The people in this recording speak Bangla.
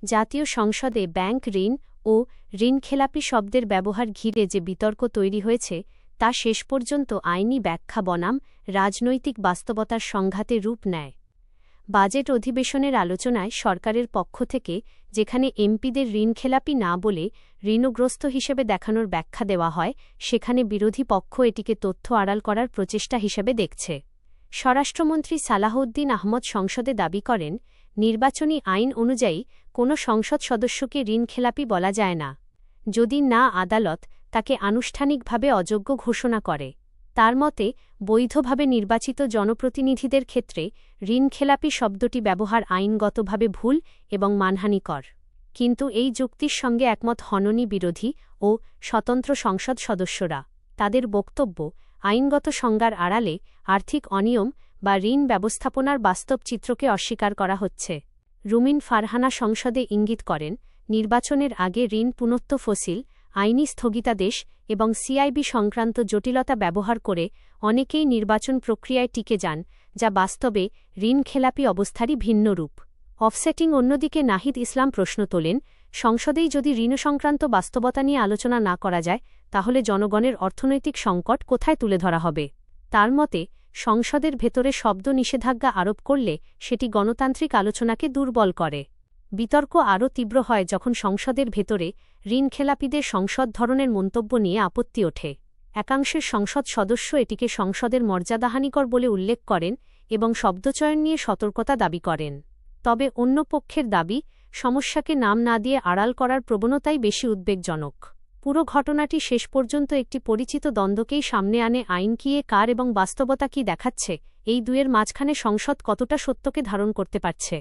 জাতীয় সংসদে ব্যাংক ঋণ ও ঋণখেলাপি শব্দের ব্যবহার ঘিরে যে বিতর্ক তৈরি হয়েছে তা শেষ পর্যন্ত আইনি ব্যাখ্যা বনাম রাজনৈতিক বাস্তবতার সংঘাতে রূপ নেয়। বাজেট অধিবেশনের আলোচনায় সরকারের পক্ষ থেকে যেখানে এমপিদের ঋণখেলাপি না বলে ঋণগ্রস্ত হিসেবে দেখানোর ব্যাখ্যা দেওয়া হয়, সেখানে বিরোধী পক্ষ এটিকে তথ্য আড়াল করার প্রচেষ্টা হিসেবে দেখছে। স্বরাষ্ট্রমন্ত্রী সালাহউদ্দিন আহমদ সংসদে দাবি করেন, নির্বাচনী আইন অনুযায়ী কোনো সংসদ সদস্যকে ঋণখেলাপি বলা যায় না, যদি না আদালত তাকে আনুষ্ঠানিকভাবে অযোগ্য ঘোষণা করে। তার মতে, বৈধভাবে নির্বাচিত জনপ্রতিনিধিদের ক্ষেত্রে ঋণখেলাপি শব্দটি ব্যবহার আইনগতভাবে ভুল এবং মানহানিকর। কিন্তু এই যুক্তির সঙ্গে একমত হননি বিরোধী ও স্বতন্ত্র সংসদ সদস্যরা। তাদের বক্তব্য, আইনগত সংজ্ঞার আড়ালে আর্থিক অনিয়ম বা ঋণ ব্যবস্থাপনার বাস্তব চিত্রকে অস্বীকার করা হচ্ছে। রুমিন ফারহানা সংসদে ইঙ্গিত করেন, নির্বাচনের আগে ঋণ পুনঃফসিল, আইনি স্থগিতাদেশ এবং সিআইবি সংক্রান্ত জটিলতা ব্যবহার করে অনেকেই নির্বাচন প্রক্রিয়ায় টিকে যান, যা বাস্তবে ঋণখেলাপি অবস্থারই ভিন্ন রূপ। অফসেটিং অন্যদিকে নাহিদ ইসলাম প্রশ্ন তোলেন, সংসদেই যদি ঋণ সংক্রান্ত বাস্তবতা নিয়ে আলোচনা না করা যায়, তাহলে জনগণের অর্থনৈতিক সংকট কোথায় তুলে ধরা হবে? তার মতে, সংসদের ভেতরে শব্দ নিষেধাজ্ঞা আরোপ করলে সেটি গণতান্ত্রিক আলোচনাকে দুর্বল করে। বিতর্ক আরও তীব্র হয় যখন সংসদের ভেতরে ঋণখেলাপিদের সংসদ ধরনের মন্তব্য নিয়ে আপত্তি ওঠে। একাংশের সংসদ সদস্য এটিকে সংসদের মর্যাদাহানিকর বলে উল্লেখ করেন এবং শব্দচয়ন নিয়ে সতর্কতা দাবি করেন। তবে অন্য পক্ষের দাবি, সমস্যাকে নাম না দিয়ে আড়াল করার প্রবণতাই বেশি উদ্বেগজনক। পুরো ঘটনাটি শেষ পর্যন্ত একটি পরিচিত দ্বন্দ্বকেই সামনে আনে, আইন কি কার এবং বাস্তবতা কি দেখাচ্ছে, এই দুয়ের মাঝখানে সংসদ কতটা সত্যকে ধারণ করতে পারছে।